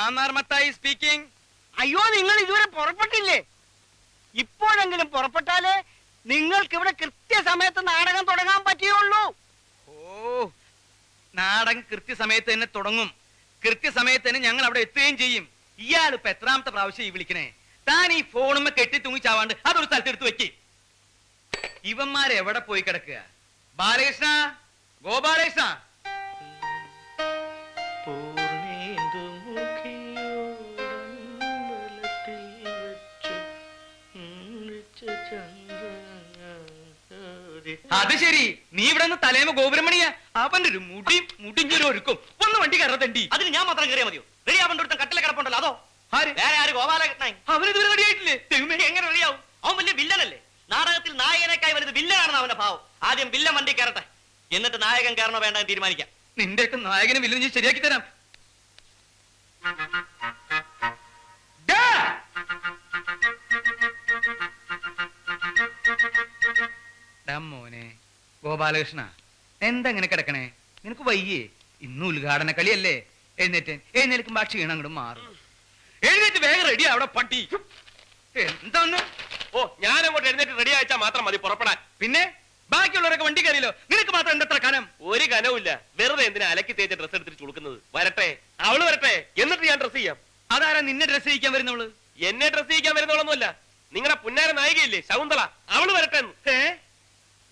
Mannar Mathai speaking. അയ്യോ, നിങ്ങൾ ഇതുവരെ പുറപ്പെട്ടില്ലേ? ഇപ്പോഴെങ്കിലും പുറപ്പെട്ടാലേ നിങ്ങൾക്ക് ഇവിടെ കൃത്യസമയത്ത് നാടകം തുടങ്ങാൻ പറ്റുകയുള്ളൂ. ഓ, നാടകം കൃത്യസമയത്ത് തന്നെ തുടങ്ങും. കൃത്യസമയത്ത് തന്നെ ഞങ്ങൾ അവിടെ എത്തുകയും ചെയ്യും. ഇയാൾ ഇപ്പൊ എത്രാമത്തെ പ്രാവശ്യം ഈ വിളിക്കണേ? താൻ ഈ ഫോണുമ്മ കെട്ടി തൂങ്ങിച്ചാവാണ്ട് അതൊരു സ്ഥലത്ത് എടുത്ത് വെക്ക്. ഇവന്മാരെവിടെ പോയി കിടക്കുക? ബാലകൃഷ്ണ, ഗോപാലകൃഷ്ണ. അത് ശരി, നീ ഇവിടെ നിന്ന് തലേമ ഗോപുരമണിയാ. അവന്റെ ഒരു മുടിഞ്ഞൊരു ഒരുക്കും. ഒന്ന് വണ്ടി കയറത്തണ്ടി. അതിന് ഞാൻ മാത്രം കയറിയാ മതിയോ? റെഡി ആവേണ്ട ഒരുത്തൻ കട്ടിലെ കിടപ്പുണ്ടല്ലോ, അതോ? വേറെ ആര്? ഗോപാലകൃഷ്ണൻ. അവനിതുവരെ റെഡിയായിട്ടില്ലേ? എങ്ങനെ റെഡിയാവും? അവൻ വലിയ വില്ലനല്ലേ? നാടകത്തിൽ നായകനേക്കായി വലുത് വില്ലനാണെന്ന് അവന്റെ ഭാവം. ആദ്യം വില്ലൻ വണ്ടി കയറട്ടെ, എന്നിട്ട് നായകൻ കയറണോ വേണ്ട തീരുമാനിക്കാം. നിന്റെയൊക്കെ നായകനെ വില്ലൻ ശരിയാക്കി തരാം. മോനെ ഗോപാലകൃഷ്ണ, എന്താ ഇങ്ങനെ കിടക്കണേ? നിനക്ക് വയ്യേ? ഇന്ന് ഉദ്ഘാടന കളിയല്ലേ? എഴുന്നേൽക്കുമ്പോ ആ ക്ഷീണം അങ്ങോട്ട് മാറും. എഴുന്നേറ്റ് വേഗം റെഡി അവിടെ പട്ടി. എന്താന്ന്? ഓ, ഞാൻ അങ്ങോട്ട് എഴുന്നേറ്റ് റെഡി അയച്ചാൽ മാത്രം മതി പുറപ്പെടാൻ. പിന്നെ ബാക്കിയുള്ളവരൊക്കെ വണ്ടി കയറിയല്ലോ, നിനക്ക് മാത്രം എന്തത്ര കനം? ഒരു കനവുമില്ല. വെറുതെ എന്തിനാ അലക്കി തേച്ച് ഡ്രസ് എടുത്തിട്ട് ചുളുക്കുന്നത്? വരട്ടെ, അവള് വരട്ടെ, എന്നിട്ട് ഞാൻ ഡ്രസ് ചെയ്യാം. അതാരാ നിന്നെ ഡ്രസ് ചെയ്യിക്കാൻ വരുന്നവള്? എന്നെ ഡ്രസ് ചെയ്യിക്കാൻ വരുന്നവളൊന്നുമല്ല, നിങ്ങളുടെ പുന്നാര നായികയില്ലേ ശകുന്തള, അവള് വരട്ടെ.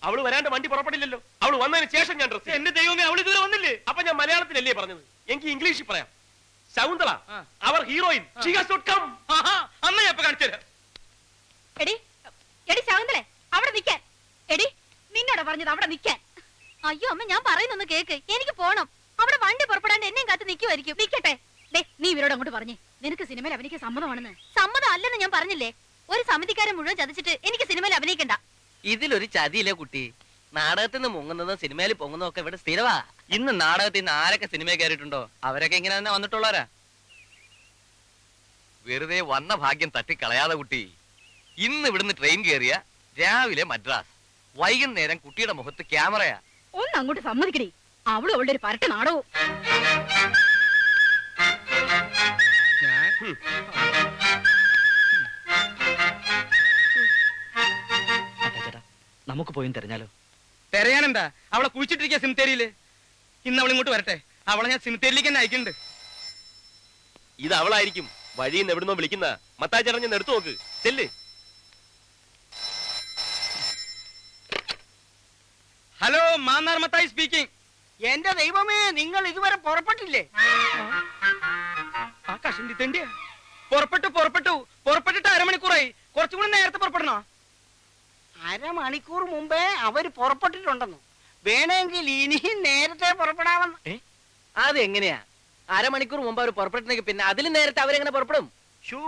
അവള് വരാണ്ട് വണ്ടി പുറപ്പെടില്ലല്ലോ. അവള് വന്നതിന് ശേഷം ഞാൻ ഡ്രസ്. എന്റെ ദൈവമേ, അവള് ഇതുവരെ വന്നില്ലേ? അപ്പൊ ഞാൻ മലയാളത്തിലല്ലേ പറഞ്ഞത്, എനിക്ക് ഇംഗ്ലീഷിൽ പറയാം. ശകുന്തള, അവർ ഹീറോയിൻ, അമ്മ ഞാൻ ഇപ്പൊ കാണിച്ചു തരാം. എടി എടി ശകുന്തളെ, അവിടെ നിൽക്കാൻ. എടി, നിന്നോട് പറഞ്ഞത് അവിടെ നിൽക്കാൻ. അയ്യോ അമ്മ, ഞാൻ പറയുന്നൊന്ന് കേക്ക്. എനിക്ക് പോണം. അവിടെ വണ്ടി പുറപ്പെടാണ്ട് എന്നെയും കാത്ത് നിൽക്കുമായിരിക്കും. നിൽക്കട്ടെ. നീ ഇവരോട് അങ്ങോട്ട് പറഞ്ഞേ, നിനക്ക് സിനിമയിൽ അഭിനയിക്കാൻ സമ്മതമാണെന്ന്. സമ്മതം അല്ലെന്ന് ഞാൻ പറഞ്ഞില്ലേ? ഒരു സമിതിക്കാരെ മുഴുവൻ ചതിച്ചിട്ട് എനിക്ക് സിനിമയിൽ അഭിനയിക്കണ്ട. ഇതിലൊരു ചതിയില്ലേ കുട്ടി? നാടകത്തിൽ നിന്ന് മുങ്ങുന്നതും സിനിമയിൽ പൊങ്ങുന്നതും ഒക്കെ ഇവിടെ സ്ഥിരവാ. ഇന്ന് നാടകത്തിൽ നിന്ന് ആരൊക്കെ സിനിമയിൽ കയറിയിട്ടുണ്ടോ അവരൊക്കെ ഇങ്ങനെ തന്നെ വന്നിട്ടുള്ളവരാ. വെറുതെ വന്ന ഭാഗ്യം തട്ടിക്കളയാതെ കുട്ടി. ഇന്ന് ഇവിടുന്ന് ട്രെയിൻ കയറിയ രാവിലെ മദ്രാസ്, വൈകുന്നേരം കുട്ടിയുടെ മുഖത്ത് ക്യാമറയാ. ഒന്ന് അങ്ങോട്ട് സമ്മതിക്കടി. അവളും അവളുടെ ഒരു പരട്ട നാടകവും. നമുക്ക് പോയി തെരഞ്ഞാലോ? തെരയാനെന്താ? അവളെ കുഴിച്ചിട്ടിരിക്കുക സിമിത്തേരിയില്. ഇന്ന് അവൾ ഇങ്ങോട്ട് വരട്ടെ, അവളെ ഞാൻ സിമിത്തേരിയിലേക്ക് തന്നെ അയക്കുന്നുണ്ട്. ഇത് അവളായിരിക്കും. വഴിയിൽ നിന്ന് എവിടുന്നോ വിളിക്കുന്ന. മത്തായി ചേട്ടൻ ഞാൻ എടുത്തു നോക്ക്, ചെല്ല്. Hello, Mannar Mathai speaking. എന്റെ ദൈവമേ, നിങ്ങൾ ഇതുവരെ പുറപ്പെട്ടില്ലേ? ആ കഷണ്ടി തെണ്ടിയാ. പുറപ്പെട്ടിട്ട് അരമണിക്കൂറായി. കുറച്ചും കൂടി നേരത്തെ പുറപ്പെടണോ? അരമണിക്കൂർ മുമ്പേ അവര് പുറപ്പെട്ടിട്ടുണ്ടെന്നു. വേണമെങ്കിൽ ഇനിയും നേരത്തെ പുറപ്പെടാമെന്ന്. അതെങ്ങനെയാ? അരമണിക്കൂർ മുമ്പ് അവർ പുറപ്പെട്ടിട്ടുണ്ടെങ്കിൽ പിന്നെ അതിലും നേരത്തെ അവരെങ്ങനെ പുറപ്പെടും? ഷോ,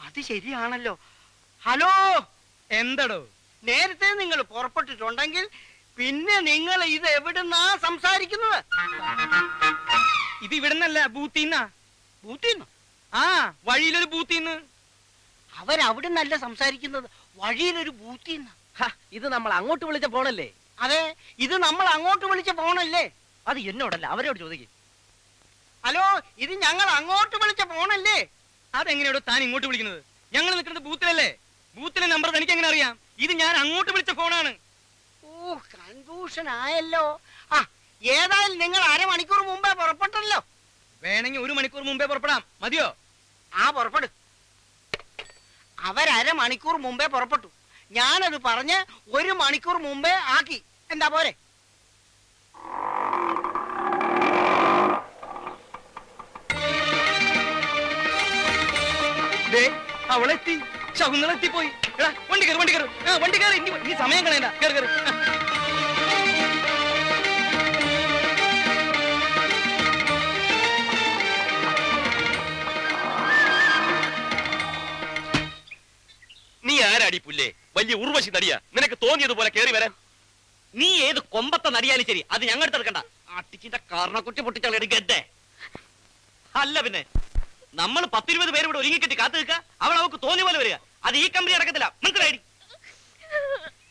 അത് ശരിയാണല്ലോ. ഹലോ, എന്തടോ? നേരത്തെ നിങ്ങൾ പുറപ്പെട്ടിട്ടുണ്ടെങ്കിൽ പിന്നെ നിങ്ങൾ ഇത് എവിടുന്നാ സംസാരിക്കുന്നത്? ഇത് ഇവിടുന്നല്ല, ബൂത്തിന്നാ. ബൂത്തിന്ന്? ആ, വഴിയിലൊരു ബൂത്തിന്ന്. അവരവിടുന്നല്ല സംസാരിക്കുന്നത്, വഴിയിലൊരു ബൂത്തിന്ന്. ഇത് നമ്മൾ അങ്ങോട്ട് വിളിച്ച ഫോണല്ലേ? അതെ, ഇത് നമ്മൾ അങ്ങോട്ട് വിളിച്ച ഫോണല്ലേ? അത് എന്നോടല്ല, അവരോട് ചോദിക്കും. ഹലോ, ഇത് ഞങ്ങൾ അങ്ങോട്ട് വിളിച്ച ഫോണല്ലേ? അതെങ്ങനെയാണോ താൻ ഇങ്ങോട്ട് വിളിക്കുന്നത്? ഞങ്ങൾ നിൽക്കുന്നത് ബൂത്തിലല്ലേ? ബൂത്തിലെ നമ്പർ തനിക്ക് എങ്ങനെ അറിയാം? ഇത് ഞാൻ അങ്ങോട്ട് വിളിച്ച ഫോണാണ്. ഓ, കൺഫ്യൂഷൻ ആയല്ലോ. ആ, ഏതായാലും നിങ്ങൾ അരമണിക്കൂർ മുമ്പേ പുറപ്പെട്ടല്ലോ. വേണമെങ്കിൽ 1 മണിക്കൂർ മുമ്പേ പുറപ്പെടാം. മതിയോ? ആ, പുറപ്പെടു. അവരമണിക്കൂർ മുമ്പേ പുറപ്പെട്ടു. ഞാനത് പറഞ്ഞ് 1 മണിക്കൂർ മുമ്പേ ആക്കി. എന്താ പോരെ? അവളെത്തി, ശകുന്തളെത്തിപ്പോയി. വണ്ടി കയറി. നീ സമയം കളയണ്ട, കയറി. നീ ആരാടി പുല്ലേ? വലിയ ഉർവശി നടിയാ. നിനക്ക് തോന്നിയതുപോലെ കയറി വരാൻ. നീ ഏത് കൊമ്പത്തെ നടിയാലും ശരി, അത് ഞങ്ങൾ എടുത്തെടുക്കണ്ട. അട്ടിച്ചിന്റെ കാരണക്കുറ്റി പൊട്ടിച്ചളയുടെ ഗദ്ദേ. അല്ല പിന്നെ നമ്മൾ 10-20 പേര് ഇവിടെ ഒരുങ്ങിക്കെട്ടി കാത്തു നിൽക്കുക. അവൾ അവൾക്ക് തോന്നിയ പോലെ വരിക. അത് ഈ കമ്പനി അടക്കത്തില്ല. മനസ്സിലായി?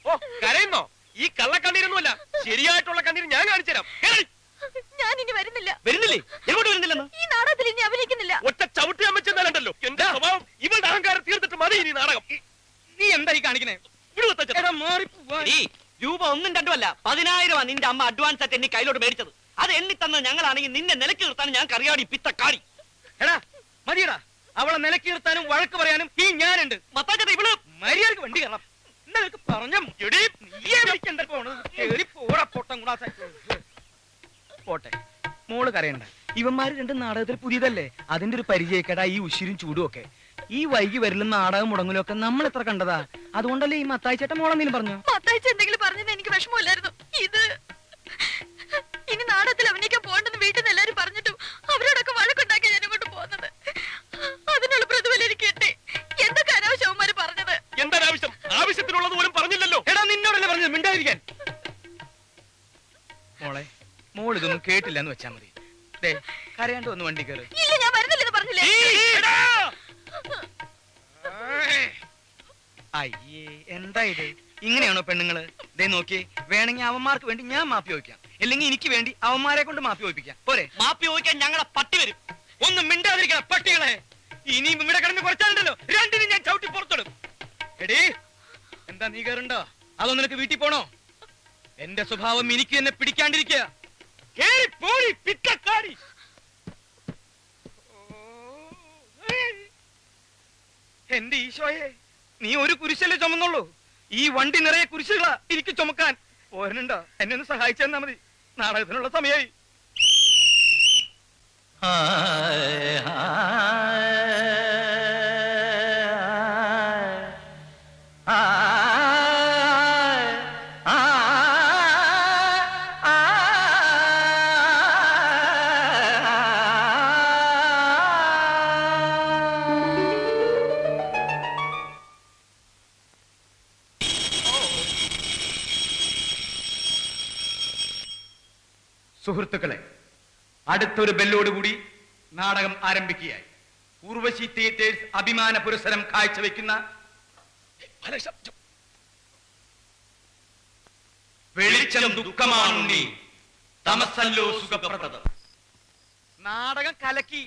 ഓ, കരയുന്നോ? ഈ കള്ളക്കണ്ണീരൊന്നുമല്ല, ശരിയായിട്ടുള്ള കണ്ണീര് ഞാൻ കാണിച്ചു തരാം. ഞാൻ ഇനി വരുന്നില്ല. വരുന്നില്ലേ? എങ്ങോട്ട് വരുന്നില്ലെന്ന്? ഈ നാടകത്തിൽ ഇനി അഭിനയിക്കുന്നില്ല. ഒറ്റ ചവിട്ടി അമ്മച്ചെന്നാലുണ്ടല്ലോ എന്റെ സ്വഭാവം. ഇവളുടെ അഹങ്കാരം തീർത്തിട്ട് മതി ഇനി നാടകം. നീ എന്താ ഈ കാണിക്കണേ? രൂപ 1 2 അല്ല 10,000 നിന്റെ അമ്മ അഡ്വാൻസ് ആയിട്ട് എന്നെ കയ്യിലോട്ട് മേടിച്ചത്. അത് എണ്ണി തന്ന ഞങ്ങളാണെങ്കിൽ നിന്നെ നിലക്ക് നിർത്താൻ ഞാൻ കറിയാടി പിത്തക്കാടി. എടാ മതിയടാ, അവളെ നിലക്ക് നിർത്താനും വഴക്ക് പറയാനും ഈ ഞാനുണ്ട്. മത്താച്ചേട്ടാ ഇവള് മര്യാദക്ക് വണ്ടി കയറണം. നിനക്ക് പറഞ്ഞ പോട്ടെ, മോള് കരയണ്ട. ഇവന്മാര് രണ്ടും നാടകത്തിൽ പുതിയതല്ലേ, അതിന്റെ ഒരു പരിചയക്കേടാ ഈ ഉശിരും ചൂടും ഒക്കെ. ഈ വൈകി വരലും നാടകം മുടങ്ങലും ഒക്കെ നമ്മൾ എത്ര കണ്ടതാ. അതുകൊണ്ടല്ലേ ഈ മത്തായി ചേട്ടൻ മോളെന്തെങ്കിലും പറഞ്ഞു? മത്തായിച്ച് എന്തെങ്കിലും പറഞ്ഞത് എനിക്ക് വിഷമമില്ലായിരുന്നു. ഇത് ഇനി നാടകത്തിൽ അഭിനയിക്കാൻ പോകണ്ടെന്ന് വീട്ടിൽ നിന്ന് എല്ലാരും പറഞ്ഞിട്ടും അവരോടൊക്കെ വഴക്കുണ്ടാക്കി ഞാൻ ഇങ്ങോട്ട് പോകുന്നത്. അതിനുള്ള പ്രതിഫലം എനിക്ക് കിട്ടി. എന്തൊക്കെ അനാവശ്യവന്മാര് പറഞ്ഞത്. എന്താ ആവശ്യം? ആവശ്യത്തിനുള്ളത് പോലും പറഞ്ഞില്ലല്ലോ. എടാ നിന്നോടല്ലേ പറഞ്ഞത് മിണ്ടായിരിക്കാൻ. മോളെ, മോൾ ഇതൊന്നും കേട്ടില്ലെന്ന് വെച്ചാ മതി. ദേ കരയാണ്ട് വന്ന് വണ്ടി കയറി. ഇല്ല, ഞാൻ വരുന്നില്ലെന്ന് പറഞ്ഞില്ലേ. അയ്യേ, എന്താ ഇത്? ഇങ്ങനെയാണോ പെണ്ണുങ്ങള്? ദേ നോക്കിയേ, വേണമെങ്കിൽ അവന്മാർക്ക് വേണ്ടി ഞാൻ മാപ്പി ചോദിക്കാം, അല്ലെങ്കിൽ എനിക്ക് വേണ്ടി അവന്മാരെ കൊണ്ട് മാപ്പി ചോദിപ്പിക്കാം. പോരെ? മാപ്പി ചോദിക്കാൻ ഞങ്ങളെ പട്ടി വരും. ഒന്നും മിണ്ടാതിരിക്കണം പട്ടികളെ. ഇനിയും ഇവിടെ കിടന്ന് കുറച്ചാലുണ്ടല്ലോ രണ്ടിനും ഞാൻ ചവിട്ടി പുറത്തിടും. എടീ, എന്താ നീ കയറുണ്ടോ? അതോ നിനക്ക് വീട്ടിൽ പോണോ? എന്റെ സ്വഭാവം എനിക്ക് എന്നെ പിടിക്കാണ്ടിരിക്കുക. എന്റെ ഈശോയെ, നീ ഒരു കുരിശല്ലേ ചുമന്നുള്ളൂ. ഈ വണ്ടി നിറയെ കുരിശുകളാ എനിക്ക് ചുമക്കാൻ. പോരനുണ്ടോ? എന്നെ ഒന്ന് സഹായിച്ചെന്നാ മതി. നാടകത്തിനുള്ള സമയമായി. സുഹൃത്തുക്കളെ, അടുത്തൊരു ബെല്ലോടുകൂടി നാടകം ആരംഭിക്കുകയായി. ഉർവശി തിയേറ്റേഴ്സ് അഭിമാന പുരസ്സരം കാഴ്ചവെക്കുന്ന വെളിച്ചം ദുഃഖമാണുണ്ണി, തമസല്ലോ സുഖപ്രദം. നാടകം കലക്കി.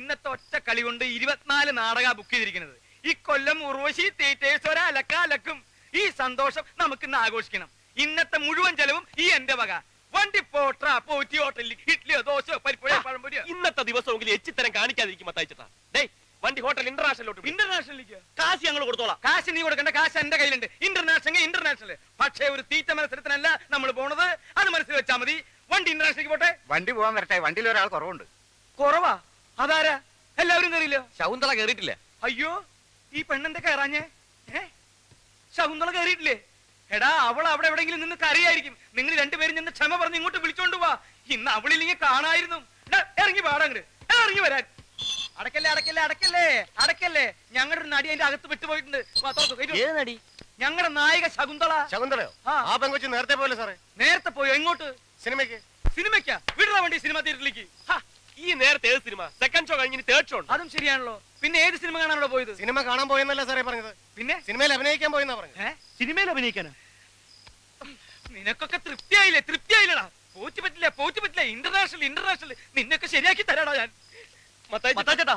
ഇന്നത്തെ ഒറ്റ കളി കൊണ്ട് 24 നാടക ബുക്ക് ചെയ്തിരിക്കുന്നത്. ഇക്കൊല്ലം ഉർവശി തിയേറ്റേഴ്സ് ഒരലക്കും. ഈ സന്തോഷം നമുക്കിന്ന് ആഘോഷിക്കണം. ഇന്നത്തെ മുഴുവൻ ചെലവും ഈ എന്റെ വക. വണ്ടി പോട്ട പോറ്റി ഹോട്ടലിൽ ഇഡ്ലിയോ ദോശയോ പരിപ്പുഴയോ പഴംപൊരിയോ. ഇന്നത്തെ ദിവസമെങ്കിലും എച്ചിത്തരം കാണിക്കാതിരിക്കും മത്തായിച്ചേട്ടാ. ഡേയ്, വണ്ടി ഹോട്ടൽ ഇന്റർനാഷണലോട്ട്. ഇന്റർനാഷണലിലേക്ക് കാശ് ഞങ്ങൾ കൊടുത്തോളാം. കാശ് നീ കൊടുക്കേണ്ട, കാശ് എന്റെ കയ്യിലുണ്ട്. ഇന്റർനാഷണൽ. പക്ഷേ ഒരു തീറ്റ മത്സരത്തിനല്ല നമ്മൾ പോണത്. അത് മനസ്സിൽ വെച്ചാൽ മതി. വണ്ടി ഇന്റർനാഷണലിലേക്ക് പോട്ടെ. വണ്ടി പോകാൻ വരട്ടെ. വണ്ടിയിൽ ഒരാൾ കുറവുണ്ട്. കുറവാ? അതാരാ? എല്ലാവരും കയറിയില്ലോ? ശകുന്തള കേറിയിട്ടില്ല. അയ്യോ, ഈ പെണ്ണെന്താ കയറാഞ്ഞേ? ശകുന്തള കയറിയിട്ടില്ലേ? എടാ, അവൾ അവിടെ എവിടെയെങ്കിലും നിന്ന് കരയായിരിക്കും. നിങ്ങൾ രണ്ടുപേരും നിന്ന് ക്ഷമ പറഞ്ഞ് ഇങ്ങോട്ട് വിളിച്ചോണ്ട് പോവാ. ഇന്ന് അവളില്ലെങ്കിൽ കാണായിരുന്നു. ഇറങ്ങി പാടങ്ങട്, ഇറങ്ങി വരാൻ. അടക്കല്ലേ. ഞങ്ങളുടെ ഒരു നടി അതിന്റെ അകത്ത് വിട്ടുപോയിട്ടുണ്ട്. ഞങ്ങളുടെ നായിക ശകുന്തള. ശകുന്തളയോ? ആ പെങ്കൊച്ച് നേരത്തെ പോലെ സാറേ. നേരത്തെ പോയോ? എങ്ങോട്ട്? സിനിമയ്ക്കാ? വിടറ വണ്ടി സിനിമ തിയേറ്ററിലേക്ക്. ഈ നേരത്തെ ഏത് സിനിമ? സെക്കൻഡ് ഷോ കഴിഞ്ഞ് തേർഡ് ഷോ. അതും ശരിയാണല്ലോ. പിന്നെ ഏത് സിനിമ കാണാനോ പോയത്? സിനിമ കാണാൻ പോയെന്നല്ല സാറേ പറഞ്ഞത്. പിന്നെ സിനിമയിൽ അഭിനയിക്കാൻ പോയെന്നാ പറഞ്ഞത്. സിനിമയിൽ അഭിനയിക്കാനാ? നിനക്കൊക്കെ തൃപ്തിയായില്ലടാ. പോറ്റി പറ്റില്ല. ഇന്റർനാഷണൽ നിന്നൊക്കെ ശരിയാക്കി തരാടാ ഞാൻ. മത്തായിച്ചേട്ടാ,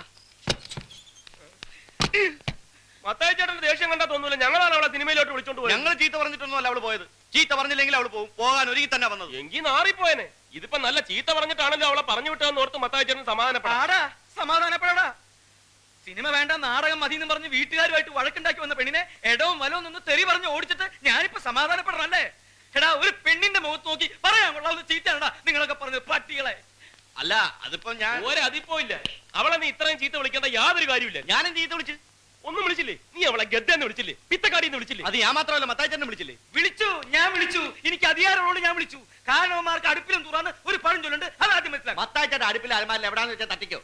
മത്തായിച്ചേട്ടന്റെ ദേഷ്യം കണ്ടാ തോന്നൂല. ഞങ്ങളാണ് അവളെ സിനിമയിലോട്ട് വിളിച്ചോണ്ട് പോയത്. ഞങ്ങൾ ചീത്ത പറഞ്ഞിട്ടൊന്നും അല്ല അവള് പോയത്. ചീത്ത പറഞ്ഞില്ലെങ്കിൽ അവള് പോകും. പോകാൻ ഒരുങ്ങി തന്നെ വന്നത്. എങ്കിൽ നാറിപ്പോയനെ. ഇതിപ്പോ നല്ല ചീത്ത പറഞ്ഞിട്ടാണല്ലോ അവളെ പറഞ്ഞു വിട്ടതെന്ന് ഓർത്ത് മത്തായിച്ചേട്ടൻ സമാധാനപ്പെടാ. സിനിമ വേണ്ട, നാടകം മതി എന്ന് പറഞ്ഞ് വീട്ടുകാരുമായിട്ട് വഴക്കുണ്ടാക്കി വന്ന പെണ്ണിനെ എടവും വലവും നിന്ന് തെറി പറഞ്ഞ് ഓടിച്ചിട്ട് ഞാനിപ്പോ സമാധാനപ്പെടണല്ലേ? എടാ, ഒരു പെണ്ണിന്റെ മുഖത്ത് നോക്കി പറയാൻ കൊള്ളാവുന്ന ചീത്തയാണടാ നിങ്ങളൊക്കെ പറഞ്ഞത് പട്ടികളെ. അല്ല, അതിപ്പോ ഞാൻ അതിപ്പോ ഇല്ല. അവളെ നീ ഇത്രയും ചീത്ത വിളിക്കേണ്ട യാതൊരു കാര്യമില്ല. ഞാനും ചീത്ത വിളിച്ചു. ഒന്നും വിളിച്ചില്ലേ? നീ അവളെ ഗദ്ദെന്ന് വിളിച്ചില്ലേ? പിത്തക്കാടിന്ന് വിളിച്ചില്ലേ? അത് ഞാൻ മാത്രമല്ല, മത്തായിച്ചേട്ടനെ വിളിച്ചില്ലേ? ഞാൻ വിളിച്ചു. എനിക്ക് അധികാരമുള്ളൂ. ഞാൻ വിളിച്ചു. കാരണവന്മാർക്ക് അടുപ്പിലും തുറന്ന് ഒരു പഴഞ്ചൊല്ലുണ്ട്. അത് ആദ്യം മനസ്സിലാക്കി. മത്തായിച്ചേട്ടൻ അടുപ്പിൽ അലമാരിൽ എവിടാന്ന് വെച്ചാൽ തട്ടിക്കോ.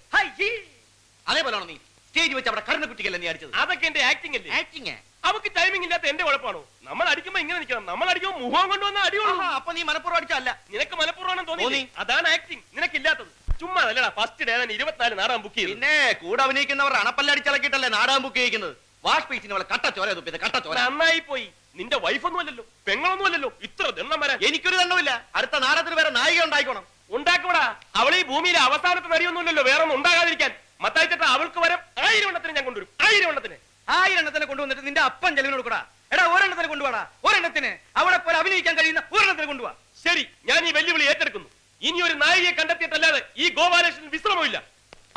അതേപോലെയാണോ നീ സ്റ്റേജ് വെച്ച് അവിടെ കരുണക്കുട്ടിക്കല്ലേ നീ അടിച്ചത്? അതൊക്കെ എന്റെ ആക്ടിംഗ് അല്ലേ? ആക്ടിങ്. അവക്ക് ടൈമിംഗ് ഇല്ലാത്ത എന്റെ കുഴപ്പമാണോ? നമ്മൾ അടിക്കുമ്പോ ഇങ്ങനെ നിൽക്കണം. നമ്മൾ അടിക്കുമ്പോ മുഖം കൊണ്ടുവന്ന അടിയുള്ളൂ. അപ്പൊ നീ മനഃപൂർവ്വം അടിച്ചല്ല. നിനക്ക് മനഃപൂർവ്വം തോന്നി. അതാണ് ആക്ടിംഗ്. നിനക്കില്ലാത്തത്. ചുമ്മാ അല്ലടാ. ഫസ്റ്റ് ഡേ 24 നാടകം ബുക്ക് ചെയ്തു. പിന്നെ കൂടെ അഭിനയിക്കുന്നവർ അണപ്പല്ലടിച്ചളക്കിട്ടല്ലേ നാടകം ബുക്ക് ചെയ്യുന്നത്. വാഷ് പീസിന് അവളെ കട്ടച്ചോര തുപ്പിയത്. കട്ടച്ചോര നന്നായി പോയി. നിന്റെ വൈഫൊന്നും അല്ലല്ലോ, പെങ്ങളൊന്നും അല്ലല്ലോ. ഇത്ര ദണ്ണം വരാൻ എനിക്കൊരു ദണ്ണമില്ല. അടുത്ത നാടകത്തിന് വേറെ നായിക ഉണ്ടായിക്കോണം. ഉണ്ടാക്കുവാടാ. അവൾ ഈ ഭൂമിയിലെ അവസാനത്തെ നടിയൊന്നുമില്ലല്ലോ, വേറെ ഒന്നും ഉണ്ടാകാതിരിക്കാൻ. മത്തായിച്ചേട്ടാ, അവൾക്ക് വരം 1000 എണ്ണത്തിന് ഞാൻ കൊണ്ടുവരും. 1000 എണ്ണത്തിന്. 1000 എണ്ണത്തിനെ കൊണ്ടുവന്നിട്ട് നിന്റെ അപ്പൻ ചെലവിന് കൊടുക്കടാ. എടാ ഒരെണ്ണത്തിന് കൊണ്ടുപോടാ. ഒരെണ്ണത്തിന് അവളെ പോലെ അഭിനയിക്കാൻ കഴിയുന്ന ഒരെണ്ണത്തിന് കൊണ്ടുപോവാ. ശരി, ഞാൻ ഈ വെല്ലുവിളി ഏറ്റെടുക്കുന്നു. ഇനി ഒരു നായികയെ കണ്ടെത്തിയിട്ടല്ലാതെ ഈ ഗോപാലകൃഷ്ണൻ വിശ്രമമില്ല.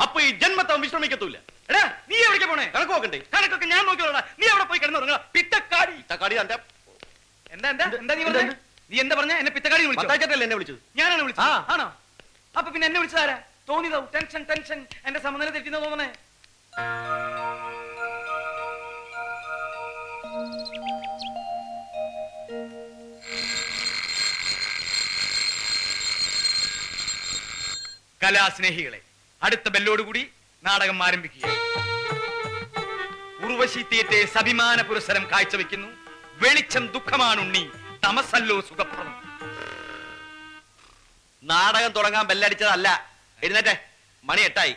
അപ്പൊ ഈ ജന്മത്തവൻ വിശ്രമിക്കത്തൂല്ല. എടാ നീ എവിടേക്ക് പോണേ? കണക്ക് നോക്കണ്ടേ? കണക്കൊക്കെ ഞാൻ നോക്കിയോളാ. നീ അവിടെ പോയി കിടന്നുറങ്ങാ. പിത്തക്കാടി. തക്കാടി തന്റെ എന്താ എന്താ എന്താ നീ പറഞ്ഞേ? നീ എന്താ പറഞ്ഞ? എന്നെ പിത്തക്കാടി വിളിച്ചു? മത്തായിച്ചേട്ടല്ലേ എന്നെ വിളിച്ചത്? ഞാനാണ് വിളിച്ചത്. ആണോ? അപ്പൊ പിന്നെ എന്നെ വിളിച്ചതാരാ? തോന്നിയതാവും. Tension tension. എന്റെ സമനില തെറ്റിന്ന് തോന്നണേ. കലാസ്നേഹികളെ, അടുത്ത ബെല്ലോടുകൂടി നാടകം ആരംഭിക്കുക. ഉർവശി തിയേറ്റേഴ്സ് അഭിമാന പുരസ്സരം കാഴ്ചവെക്കുന്നു. വെളിച്ചം ദുഃഖമാണുണ്ണി, തമസല്ലോ സുഖപ്രദം. നാടകം തുടങ്ങാൻ ബെല്ലടിച്ചതല്ല. എഴുന്നേറ്റെ, മണി 8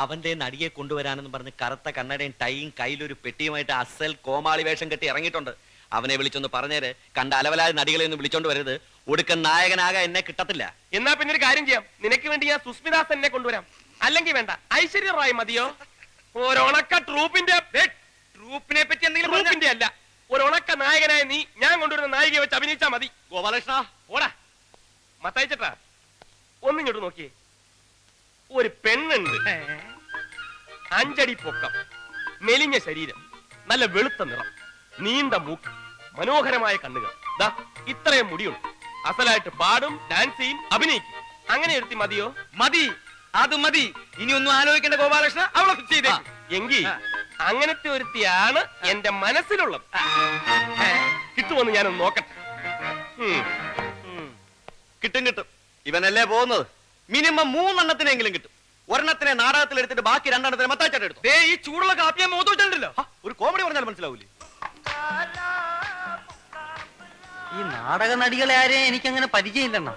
അവന്റെ നടിയെ കൊണ്ടുവരാനെന്ന് പറഞ്ഞ് കറുത്ത കണ്ണടയും ടൈയും കയ്യിലൊരു പെട്ടിയുമായിട്ട് അസൽ കോമാളി വേഷം കെട്ടി ഇറങ്ങിയിട്ടുണ്ട്. അവനെ വിളിച്ചൊന്ന് പറഞ്ഞേര്. കണ്ട അലവലായ നടികളെ ഒന്നും വിളിച്ചോണ്ട് വരരുത്. ഒടുക്കൻ നായകനാകാൻ എന്നെ കിട്ടത്തില്ല. എന്നാ പിന്നെ ഒരു കാര്യം ചെയ്യാം. നിനക്ക് വേണ്ടി ഞാൻ സുസ്മിതാസ് എന്നെ കൊണ്ടുവരാം. അല്ലെങ്കിൽ വേണ്ട, ഐശ്വര്യ റായ് മതിയോ? ഒരണക്ക ട്രൂപ്പിന്റെ ട്രൂപ്പിനെ പറ്റി എന്തെങ്കിലും ട്രൂപ്പിന്റെ അല്ല, ഒരണക്ക നായകനായ നീ ഞാൻ കൊണ്ടുവരുന്ന നായികയെ വെച്ച് അഭിനയിച്ചാ മതി. ഗോപാലകൃഷ്ണ ഓടാ. മത്തായിച്ചേട്ടാ, ഒന്നിങ്ങോട്ട് നോക്കിയേ. ഒരു പെണ്ണുണ്ട്, 5 അടി പൊക്കം, മെലിഞ്ഞ ശരീരം, നല്ല വെളുത്ത നിറം, നീണ്ട മൂക്ക്, മനോഹരമായ കണ്ണുകൾ, ദാ ഇത്രയും മുടിയുണ്ട്. അസലായിട്ട് പാടും, ഡാൻസ് ചെയ്യും, അഭിനയിക്കും. അങ്ങനെ എടുത്തി മതിയോ? മതി, അത് മതി. ഇനി ഒന്നും ആലോചിക്കേണ്ട ഗോപാലകൃഷ്ണ, അവളെ ഫിക്സ് ചെയ്തേ. എങ്കിൽ അങ്ങനത്തെ ഒരുത്തിയാണ് എന്റെ മനസ്സിലുള്ളത്. കിട്ടുമെന്ന് ഞാനൊന്ന് നോക്കട്ടെ. കിട്ടും കിട്ടും. ഇവനല്ലേ പോകുന്നത്. മിനിമം 3 എണ്ണത്തിനെങ്കിലും കിട്ടും. ഒരെണ്ണത്തിനെ നാടകത്തിൽ എടുത്തിട്ട് ബാക്കി 2 എണ്ണത്തിനെ മത്തായിച്ചേട്ടൻ എടുത്തു. ദേ ഈ ചൂടുള്ള കാപ്പിയെ മോത്തോണ്ടല്ലോ. ഒരു കോമഡി പറഞ്ഞാൽ മനസ്സിലാവൂലേ? ഈ നാടക നടികളെ ആരെയും എനിക്കങ്ങനെ പരിചയമില്ലെണ്ണ.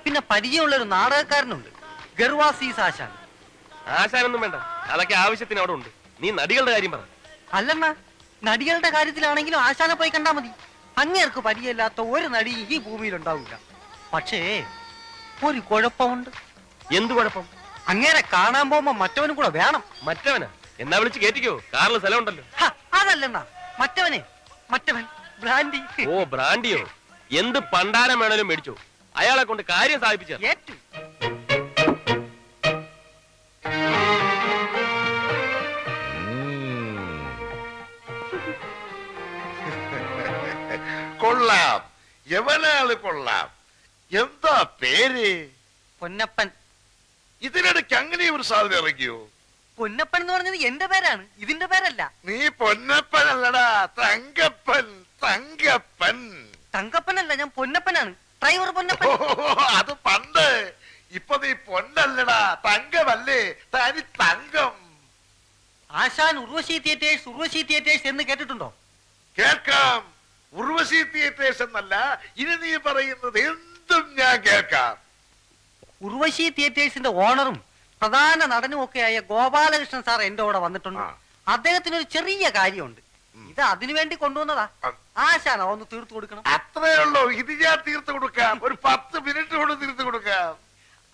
പിന്നെ പരിചയമുള്ള ഒരു നാടകക്കാരനുണ്ട്, ഗർവാസീസ് ആശാൻ. ആശാനൊന്നും വേണ്ട, അതൊക്കെ ആവശ്യത്തിന് അവിടെ ഉണ്ട്. നീ നടികളുടെ കാര്യം പറ. അല്ലെണ്ണ, നടികളുടെ കാര്യത്തിലാണെങ്കിലും ആശാനെ പോയി കണ്ടാ മതി. അങ്ങേർക്ക് പരിചയമില്ലാത്ത ഒരു നടി ഈ ഭൂമിയിൽ ഉണ്ടാവില്ല. പക്ഷേ ഒരു കുഴപ്പമുണ്ട്. എന്ത് കുഴപ്പം? അങ്ങേരെ കാണാൻ പോകുമ്പോ മറ്റവനും കൂടെ വേണം. മറ്റവനാ? എന്നാ വിളിച്ച് കേറ്റിക്കോ, കാറിൽ സ്ഥലം ഉണ്ടല്ലോ. അതല്ലെണ്ണ, മറ്റവൻ ബ്രാൻഡി. ഓ, ബ്രാൻഡിയോ? എന്ത് പണ്ടാരം വേണേലും മേടിച്ചോ, അയാളെ കൊണ്ട് കാര്യം സാധിപ്പിച്ച. ഏറ്റു. കൊള്ളാം, എവനാള് കൊള്ളാം. എന്താ പേര്? പൊന്നപ്പൻ. ഇതിനിടയ്ക്ക് അങ്ങനെ ഒരു സാധ്യത ഇറങ്ങിയോ? പൊന്നപ്പൻ എന്ന് പറഞ്ഞത് എന്റെ പേരാണ്, ഇതിന്റെ പേരല്ല. നീ പൊന്നപ്പൻ അല്ലടാ, തങ്കപ്പൻ. തങ്കപ്പൻ തങ്കപ്പനല്ല, ഞാൻ പൊന്നപ്പനാണ്. ഡ്രൈവർ പൊന്നപ്പൻ. അത് പണ്ട്. ഇപ്പൊ നീ പൊന്നല്ലടാ, തങ്കമല്ലേ? തനി തങ്കം. ആശാൻ ഉർവശി തിയേറ്റേഴ്സ് എന്ന് കേട്ടിട്ടുണ്ടോ? കേൾക്കാം. ഉർവശി തിയേറ്റേഴ്സ് എന്നല്ല, ഇനി നീ പറയുന്നത് എന്തും ഞാൻ കേൾക്കാം. ഉർവശി തിയേറ്റേഴ്സിന്റെ ഓണറും പ്രധാന നടനും ഒക്കെയായ ഗോപാലകൃഷ്ണൻ സാർ എന്റെ കൂടെ വന്നിട്ടുണ്ട്. അദ്ദേഹത്തിന് ഒരു ചെറിയ കാര്യമുണ്ട്. ഇത് അതിനുവേണ്ടി കൊണ്ടുവന്നതാ. ആശാന ഒന്ന് തീർത്തു കൊടുക്കണം. അത്രേ ഉള്ളൂ. ഇത് ഞാൻ തീർത്തു കൊടുക്കാം. ഒരു 10 മിനിറ്റ് കൊണ്ട് തീർത്തു കൊടുക്കാം.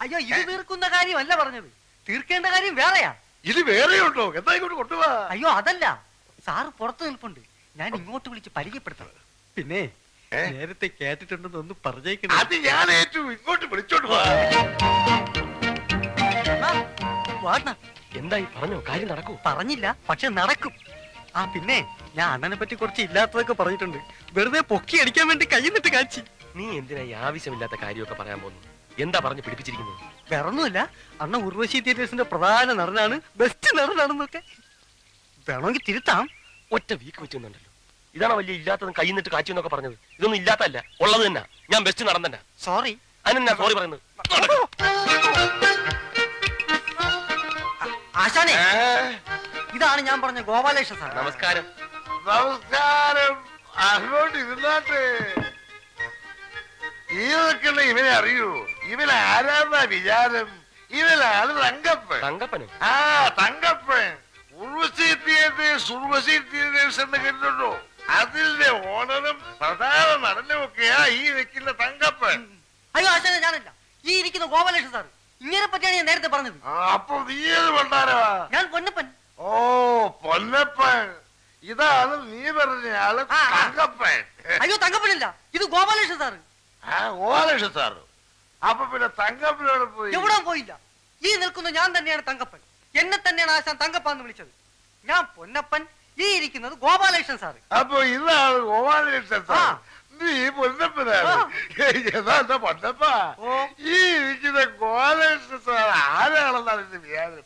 അയ്യോ, ഇത് തീർക്കുന്ന കാര്യമല്ല പറഞ്ഞത്. തീർക്കേണ്ട കാര്യം വേറെയാ. ഇത് വേറെയുണ്ടോ? എന്താ ഇങ്ങോട്ട് കൊണ്ടുപോവാ? അയ്യോ അതല്ല, സാറ് പുറത്തു നിൽപ്പുണ്ട്. ഞാൻ ഇങ്ങോട്ട് വിളിച്ച് പരിചയപ്പെടുത്തണം. പിന്നെ നേരത്തെ കേട്ടിട്ടുണ്ടെന്ന് ഒന്ന് പറഞ്ഞേക്കണം. അത് ഞാൻ ഏറ്റു. ഇങ്ങോട്ട് വിളിച്ചോണ്ട് പോവാ. എന്തായി പറഞ്ഞോ? കാര്യം നടക്കൂ? പറഞ്ഞില്ല, പക്ഷെ നടക്കും. പിന്നെ ഞാൻ അണ്ണനെ പറ്റി കുറച്ച് ഇല്ലാത്തതൊക്കെ പറഞ്ഞിട്ടുണ്ട്. വെറുതെ പൊക്കി അടിക്കാൻ വേണ്ടി കൈന്നിട്ട് കാച്ചി. നീ എന്തിനാ ഈ ആവശ്യമില്ലാത്ത കാര്യമൊക്കെ പറയാൻ പോകുന്നു? എന്താ പറഞ്ഞു പിടിപ്പിച്ചിരിക്കുന്നത്? വേറൊന്നുമില്ല, അണ്ണ ഉർവശി തിയേറ്റേഴ്സിന്റെ പ്രധാന നടനാണ്, ബെസ്റ്റ് നടനാണെന്നൊക്കെ. വേണമെങ്കിൽ തിരുത്താം. ഒറ്റ വീക്ക് വെച്ചുണ്ടല്ലോ. ഇതാണോ വലിയ ഇല്ലാത്തതും കൈന്നിട്ട് കാച്ചു എന്നൊക്കെ പറഞ്ഞത്? ഇതൊന്നും ഇല്ലാത്തല്ല, ഉള്ളത് തന്നെ. ഞാൻ ബെസ്റ്റ് നടൻ തന്നെ. സോറി. അതിനെന്നാ സോറി പറയുന്നത്? ആശാനെ, ഇതാണ് ഞാൻ പറഞ്ഞ ഗോപാലകൃഷ്ണൻ സാർ. നമസ്കാരം. നമസ്കാരം. അങ്ങോട്ട് ഇരുന്നാട്ടെ. ഈ നിൽക്കുന്ന ഇവനെ അറിയൂ? ഇവൻ ആരാന്നാ വിചാരം? ഇവനാണ് തങ്കപ്പൻ. തങ്കപ്പനും? തങ്കപ്പൻ. ഉർവശി തിയേറ്റേഴ്സ് എന്ന് കേട്ടിട്ടുണ്ടോ? അതിന്റെ ഓണറും പ്രധാന നടനും ഒക്കെയാ ഈ നിൽക്കുന്ന തങ്കപ്പൻ. അയ്യോ ആശാനെ, ഞാനല്ല. ഈ ഇരിക്കുന്ന ഗോപാലകൃഷ്ണൻ സാർ. ഇങ്ങനെ പറ്റിയാണ് ഞാൻ നേരത്തെ പറഞ്ഞത്. അപ്പൊ നീ ഏത് പണ്ടാരോ? ഞാൻ പൊന്നപ്പൻ. ഓ പൊന്നപ്പൻ, ഇതാണ് നീ പറഞ്ഞ ആള് തങ്കപ്പൻ. അയ്യോ തങ്കപ്പനില്ല, ഇത് ഗോപാലകൃഷ്ണൻ സാറ്. ഗോപാലകൃഷ്ണൻ സാറ്. അപ്പൊ പിന്നെ തങ്കപ്പനോട് പോയി? എവിടെ പോയില്ല. ഈ നിൽക്കുന്ന ഞാൻ തന്നെയാണ് തങ്കപ്പൻ. എന്നെ തന്നെയാണ് ആശാൻ തങ്കപ്പാന്ന് വിളിച്ചത്. ഞാൻ പൊന്നപ്പൻ, ഈ ഇരിക്കുന്നത് ഗോപാലകൃഷ്ണൻ സാറ്. അപ്പൊ ഇതാണ് ഗോപാലകൃഷ്ണൻ സാർ, നീ പൊന്നപ്പനാണ്. എന്താ പൊന്നപ്പ, ഈ ഇരിക്കുന്ന ഗോപാലകൃഷ്ണൻ സാർ ആരാണെന്നാണ് എന്റെ വിചാരം.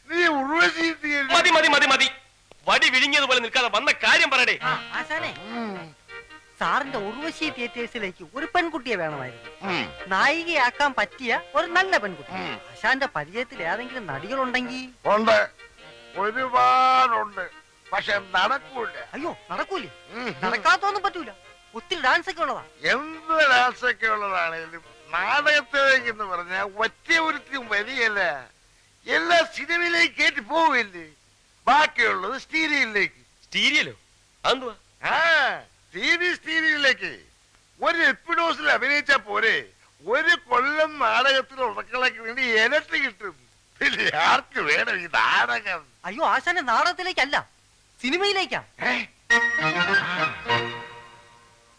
നീ ഉർവശി മതി മതി മതി മതി, വടി വിഴുങ്ങിയതുപോലെ നിൽക്കാതെ വന്ന കാര്യം പറയടേ. ആശാനെ, സാറിന്റെ ഉർവശി തിയേറ്റേഴ്സിലേക്ക് ഒരു പെൺകുട്ടിയെ വേണമായിരുന്നു. നായികയാക്കാൻ പറ്റിയ ഒരു നല്ല പെൺകുട്ടി. ആശാന്റെ പരിചയത്തിൽ ഏതെങ്കിലും നടികളുണ്ടെങ്കിൽ? ഉണ്ട്, ഒരുപാടുണ്ട്. പക്ഷെ നടക്കൂല. അയ്യോ നടക്കൂലേ? നടക്കാത്തൊന്നും പറ്റൂല. ഒത്തിരി ഡാൻസ് ഒക്കെ ഉള്ളതാ. എന്ത് ഡാൻസ് ഒക്കെ ഉള്ളതാണേലും നാടകത്തിലേക്ക് എന്ന് പറഞ്ഞാൽ ഒറ്റ ഒരുത്തിയും വരികയല്ല, എല്ലാ സിനിമയിലേക്ക് കയറ്റി പോവില്ലേ. ബാക്കിയുള്ളത് സ്റ്റീരിയയിലേക്ക്. സ്റ്റീരിയലോ? അതെന്തുവാ? സ്റ്റീരിയയിലേക്ക് ഒരു എപ്പിഡോസിൽ അഭിനയിച്ചാ പോരെ, ഒരു കൊല്ലം നാടകത്തിൽ ഉറക്കളയ്ക്ക് വേണ്ടി ഇരട്ടി കിട്ടും. പിന്നെ ആർക്ക് വേണം ഈ നാടകം? അയ്യോ ആശാന്റെ നാടകത്തിലേക്കല്ല, സിനിമയിലേക്കാ.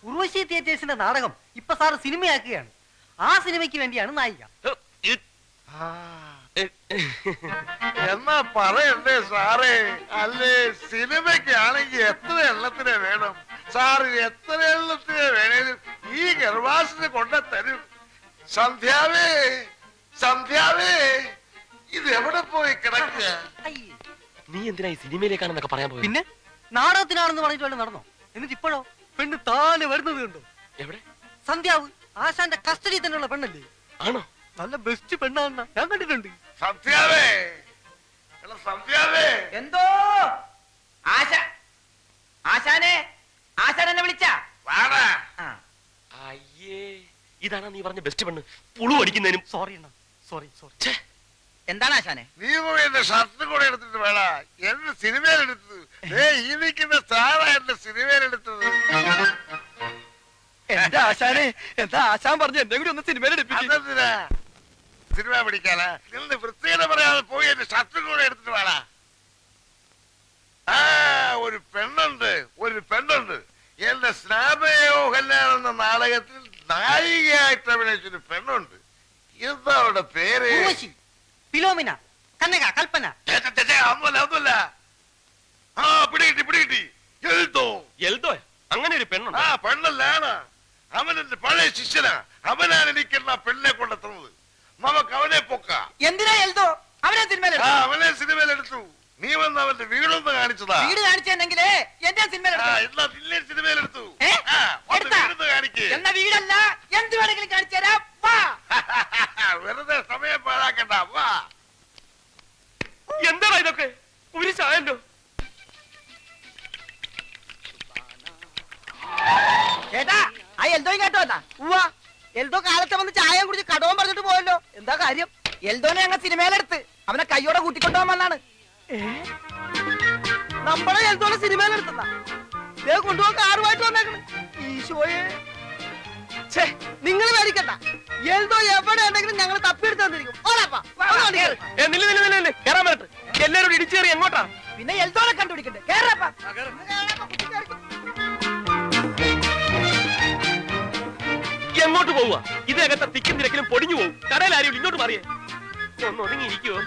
ഉർവശി തിയേറ്റേഴ്സിന്റെ നാടകം ഇപ്പൊ സാറ് സിനിമയാക്കുകയാണ്. ആ സിനിമയ്ക്ക് വേണ്ടിയാണ് നായിക. എന്നാ പറയണ്ടേ സാറേ? അല്ലേ സിനിമയ്ക്കാണെങ്കിൽ എത്ര എണ്ണത്തിനെ വേണം സാറ്? എത്ര എണ്ണത്തിനെ വേണേലും ഈ ഗർഭാസിന് കൊണ്ടുതരും. സന്ധ്യാവേ, സന്ധ്യാവേ, ഇത് എവിടെ പോയി കിടക്കുക? നീ എന്തിനാ ഈ സിനിമയിലേക്കാണെന്നൊക്കെ പറയാൻ പോയി? പിന്നെ നാടകത്തിനാണെന്ന് പറഞ്ഞിട്ട് വല്ല നടന്നോ? എന്നിട്ട് ഇപ്പോഴോ പെണ്ണ് താനെ വരുന്നത് കണ്ടോ? എവിടെ? സന്ധ്യാവ് ആശാന്റെ കസ്റ്റഡി തന്നെയുള്ള പെണ്ണല്ലേ? ആണോ? നല്ല ബെസ്റ്റ് പെണ്ണാണെന്ന ഞാൻ കണ്ടിട്ടുണ്ട്. സന്ധ്യാവേ, സന്ധ്യാവേ. എന്തോ ആശാനെ, ആശാൻ എന്നെ വിളിച്ചാ? അയ്യേ, ഇതാണ് നീ പറഞ്ഞ ബെസ്റ്റ് പെണ്ണ്. പുളു അടിക്കുന്നതിനും. സോറി അണ്ണാ, സോറി സോറി. എന്താണ് ആശാനെ? നീ പോയി എന്റെ ഷർട്ട് കൂടെ എടുത്തിട്ട് വേണ എന്റെ സിനിമയിലെടുത്തത്. ഈ നിൽക്കുന്ന സാറാ എന്റെ സിനിമയിലെടുത്തത്. എന്താ ആശാനെ, എന്താ ആശാൻ പറഞ്ഞു എന്നെ കൂടി ഒന്ന് സിനിമയിലെടുപ്പിച്ചു? സിനിമ പിടിക്കാനാ? നിന്ന് വൃത്തികത പറയാതെ പോയി എന്റെ ഷർട്ട് കൂടെ എടുത്തിട്ട് വേണ. ഒരു പെണ്ണുണ്ട്, ഒരു പെണ്ണുണ്ട്. എന്റെ സ്നാപയോ കല്യാണം എന്ന നാടകത്തിൽ നായികയായിട്ട് അഭിനയിച്ചൊരു പെണ്ണുണ്ട്. എന്താ അവളുടെ പേര്? ഫിലോമിന, കനക, കൽപ്പന. ഒന്നുമല്ല. പിടികിട്ടി പിടികിട്ടി. എൽദോ. എൽദോ? അങ്ങനെ ഒരു പെണ്ണുണ്ട്? പെണ്ണല്ലാണ്. അവൻ എന്റെ പഴയ ശിഷ്യനാ. അവനാണ് എനിക്കെന്നാ പെണ്ണിനെ കൊണ്ടെത്തുന്നത്. നമുക്ക് അവനെ പൊക്കാം. എന്തിനാ എൽദോ? അവനെ സിനിമയിലെടുത്തു. അവനെ സിനിമയിലെടുത്തു. നീ വന്ന് അവന്റെ വീടൊന്ന് കാണിച്ചതാ. വീട് കാണിച്ചെന്നെങ്കിലേ എന്റെ സിനിമയിലെടുത്തു. എന്നാ നിന്നെ സിനിമയിലെടുത്തു. വീടല്ല, എന്ത് വേണമെങ്കിലും കാണിച്ചു തരാം. വെറുതെ സമയം പാഴാക്കണ്ട. വാ. എന്താടാ ഇതൊക്കെ? ഒരു ചായല്ലോ. ചേട്ടാ, ആ എൽദോ ഇങ്ങോട്ട് വന്നാ? എൽദോ കാലത്തെ വന്ന് ചായ കുടിച്ച് കടവും പറഞ്ഞിട്ട് പോയല്ലോ. എന്താ കാര്യം? എൽദോനെ ഞങ്ങൾ സിനിമയിലെടുത്ത് അവനെ കയ്യോടെ കൂട്ടിക്കൊണ്ടുപോകാൻ വന്നാണ്. നമ്മളെ എൽദോനെ സിനിമയിലെടുത്താ കൊണ്ടുപോകാൻ കാറുമായിട്ട് വന്നേക്കണ്. ഈശോയെ, നിങ്ങൾ മേടിക്കണ്ട. എൽദോ എവിടെ ഉണ്ടെങ്കിലും ഞങ്ങൾ തപ്പിയെടുത്ത് തന്നിരിക്കും. കേറാൻ പറ്റട്ടെ. എല്ലാരും ഇടിച്ചേറി എങ്ങോട്ടാ? പിന്നെ എൽദോനെ കണ്ടുപിടിക്കണ്ടേ? കേറാപ്പാ. എങ്ങോട്ട് പോവുക? ഇതിനകത്ത് തിക്കും തിരക്കിലും പൊടിഞ്ഞു പോകും. കടയിൽ ആരും ഇങ്ങോട്ട് മാറിയേ. ഒന്ന് ഒതുങ്ങിയിരിക്കുവോ?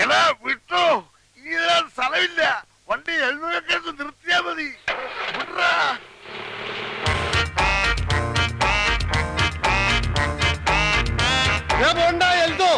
എടാ വിട്ടോ, ഇനി സ്ഥലമില്ല. വണ്ടി എഴുന്നൂറൊക്കെ നിർത്തിയാ മതി. വിട്രാ. എൽദോ